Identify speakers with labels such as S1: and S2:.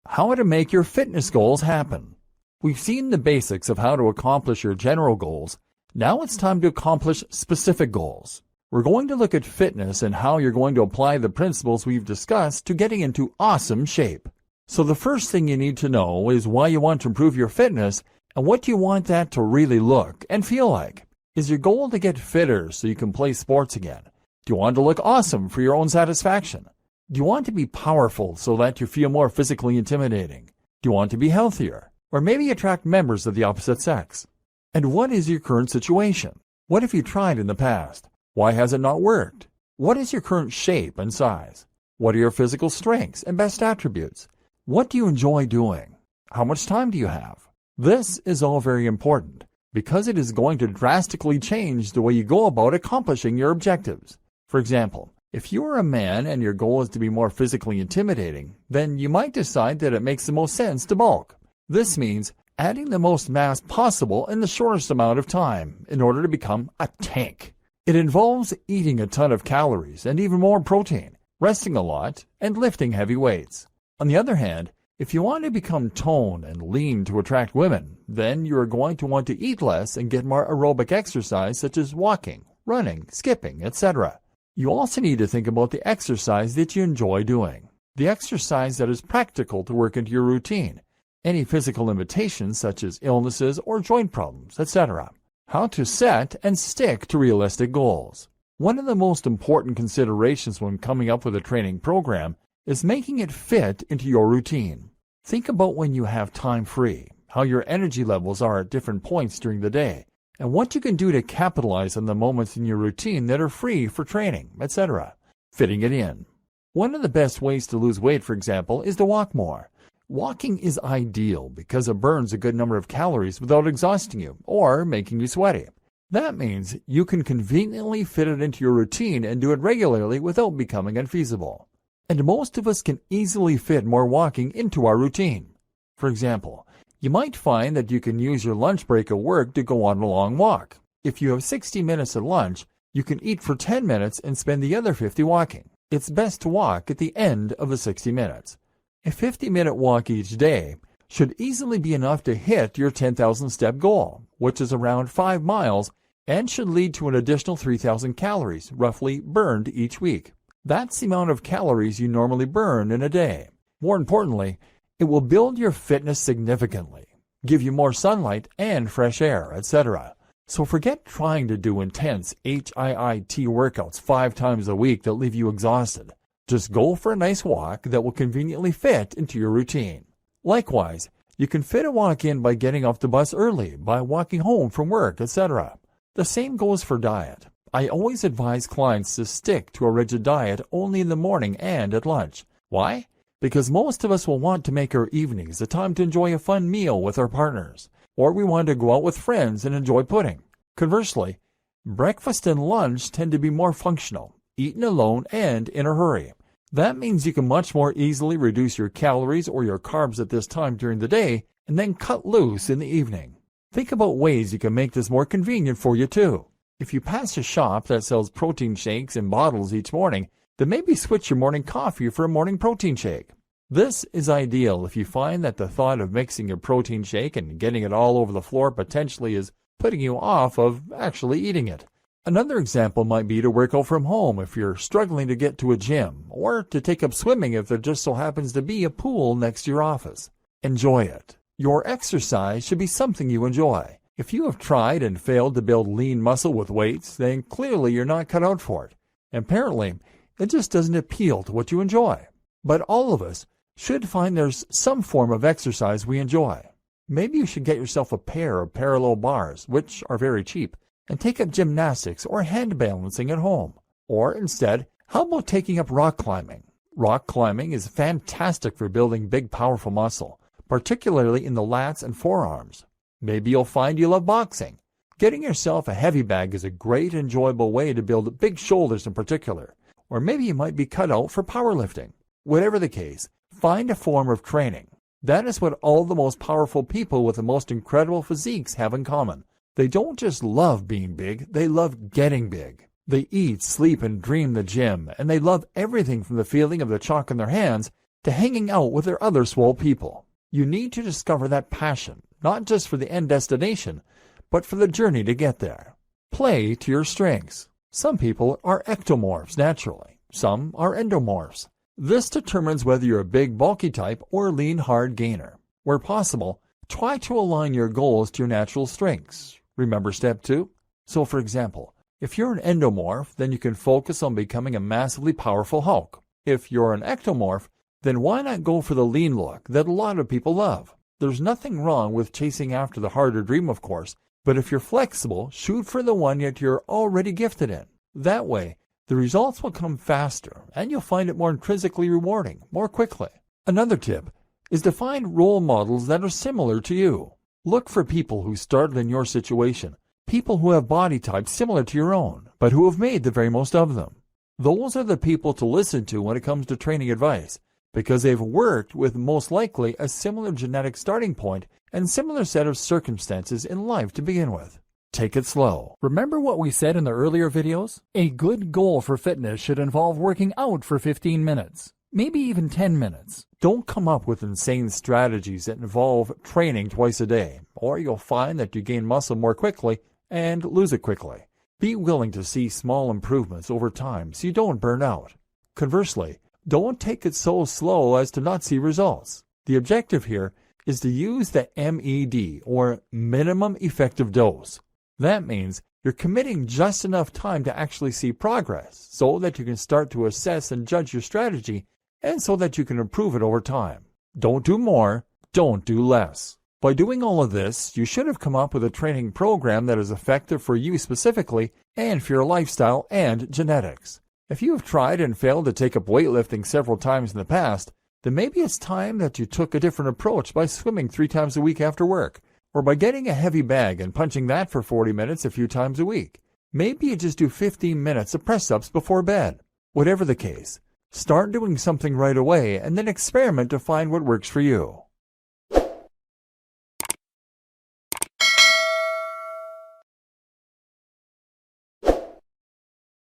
S1: How to make your fitness goals happen. We've seen the basics of how to accomplish your general goals. Now it's time to accomplish specific goals. We're going to look at fitness and how you're going to apply the principles we've discussed to getting into awesome shape. So the first thing you need to know is why you want to improve your fitness and what you want that to really look and feel like. Is your goal to get fitter so you can play sports again? Do you want to look awesome for your own satisfaction? Do you want to be powerful so that you feel more physically intimidating? Do you want to be healthier? Or maybe attract members of the opposite sex? And what is your current situation? What have you tried in the past? Why has it not worked? What is your current shape and size? What are your physical strengths and best attributes? What do you enjoy doing? How much time do you have? This is all very important because it is going to drastically change the way you go about accomplishing your objectives. For example, if you are a man and your goal is to be more physically intimidating, then you might decide that it makes the most sense to bulk. This means adding the most mass possible in the shortest amount of time in order to become a tank. It involves eating a ton of calories and even more protein, resting a lot, and lifting heavy weights. On the other hand, if you want to become toned and lean to attract women, then you are going to want to eat less and get more aerobic exercise such as walking, running, skipping, etc. You also need to think about the exercise that you enjoy doing, the exercise that is practical to work into your routine, any physical limitations such as illnesses or joint problems, etc. How to set and stick to realistic goals. One of the most important considerations when coming up with a training program is making it fit into your routine. Think about when you have time free, how your energy levels are at different points during the day, and what you can do to capitalize on the moments in your routine that are free for training, etc. Fitting it in. One of the best ways to lose weight, for example, is to walk more. Walking is ideal because it burns a good number of calories without exhausting you or making you sweaty. That means you can conveniently fit it into your routine and do it regularly without becoming unfeasible. And most of us can easily fit more walking into our routine. For example, you might find that you can use your lunch break at work to go on a long walk. If you have 60 minutes at lunch, you can eat for 10 minutes and spend the other 50 walking. It's best to walk at the end of the 60 minutes. A 50-minute walk each day should easily be enough to hit your 10,000-step goal, which is around 5 miles, and should lead to an additional 3,000 calories, roughly, burned each week. That's the amount of calories you normally burn in a day. More importantly, it will build your fitness significantly, give you more sunlight and fresh air, etc. So forget trying to do intense HIIT workouts 5 times a week that leave you exhausted. Just go for a nice walk that will conveniently fit into your routine. Likewise, you can fit a walk in by getting off the bus early, by walking home from work, etc. The same goes for diet. I always advise clients to stick to a rigid diet only in the morning and at lunch. Why? Because most of us will want to make our evenings a time to enjoy a fun meal with our partners, or we want to go out with friends and enjoy pudding. Conversely, breakfast and lunch tend to be more functional, eaten alone and in a hurry. That means you can much more easily reduce your calories or your carbs at this time during the day and then cut loose in the evening. Think about ways you can make this more convenient for you too. If you pass a shop that sells protein shakes in bottles each morning, then maybe switch your morning coffee for a morning protein shake. This is ideal if you find that the thought of mixing your protein shake and getting it all over the floor potentially is putting you off of actually eating it. Another example might be to work out from home if you're struggling to get to a gym, or to take up swimming if there just so happens to be a pool next to your office. Enjoy it. Your exercise should be something you enjoy. If you have tried and failed to build lean muscle with weights, then clearly you're not cut out for it. Apparently, it just doesn't appeal to what you enjoy. But all of us should find there's some form of exercise we enjoy. Maybe you should get yourself a pair of parallel bars, which are very cheap, and take up gymnastics or hand balancing at home. Or instead, how about taking up rock climbing? Rock climbing is fantastic for building big, powerful muscle, particularly in the lats and forearms. Maybe you'll find you love boxing. Getting yourself a heavy bag is a great, enjoyable way to build big shoulders in particular. Or maybe you might be cut out for powerlifting. Whatever the case, find a form of training. That is what all the most powerful people with the most incredible physiques have in common. They don't just love being big, they love getting big. They eat, sleep, and dream the gym, and they love everything from the feeling of the chalk in their hands to hanging out with their other swole people. You need to discover that passion, not just for the end destination, but for the journey to get there. Play to your strengths. Some people are ectomorphs naturally. Some are endomorphs. This determines whether you're a big, bulky type or a lean, hard gainer. Where possible, try to align your goals to your natural strengths. Remember step 2? So for example, if you're an endomorph, then you can focus on becoming a massively powerful Hulk. If you're an ectomorph, then why not go for the lean look that a lot of people love? There's nothing wrong with chasing after the harder dream, of course, but if you're flexible, shoot for the one that you're already gifted in. That way, the results will come faster, and you'll find it more intrinsically rewarding, more quickly. Another tip is to find role models that are similar to you. Look for people who started in your situation, people who have body types similar to your own, but who have made the very most of them. Those are the people to listen to when it comes to training advice, because they've worked with most likely a similar genetic starting point and similar set of circumstances in life to begin with. Take it slow. Remember what we said in the earlier videos? A good goal for fitness should involve working out for 15 minutes, maybe even 10 minutes. Don't come up with insane strategies that involve training twice a day, or you'll find that you gain muscle more quickly and lose it quickly. Be willing to see small improvements over time so you don't burn out. Conversely, don't take it so slow as to not see results. The objective here is to use the MED, or minimum effective dose. That means you're committing just enough time to actually see progress so that you can start to assess and judge your strategy, and so that you can improve it over time. Don't do more, don't do less. By doing all of this, you should have come up with a training program that is effective for you specifically and for your lifestyle and genetics. If you have tried and failed to take up weightlifting several times in the past, then maybe it's time that you took a different approach by swimming 3 times a week after work, or by getting a heavy bag and punching that for 40 minutes a few times a week. Maybe you just do 15 minutes of press-ups before bed. Whatever the case, start doing something right away and then experiment to find what works for you.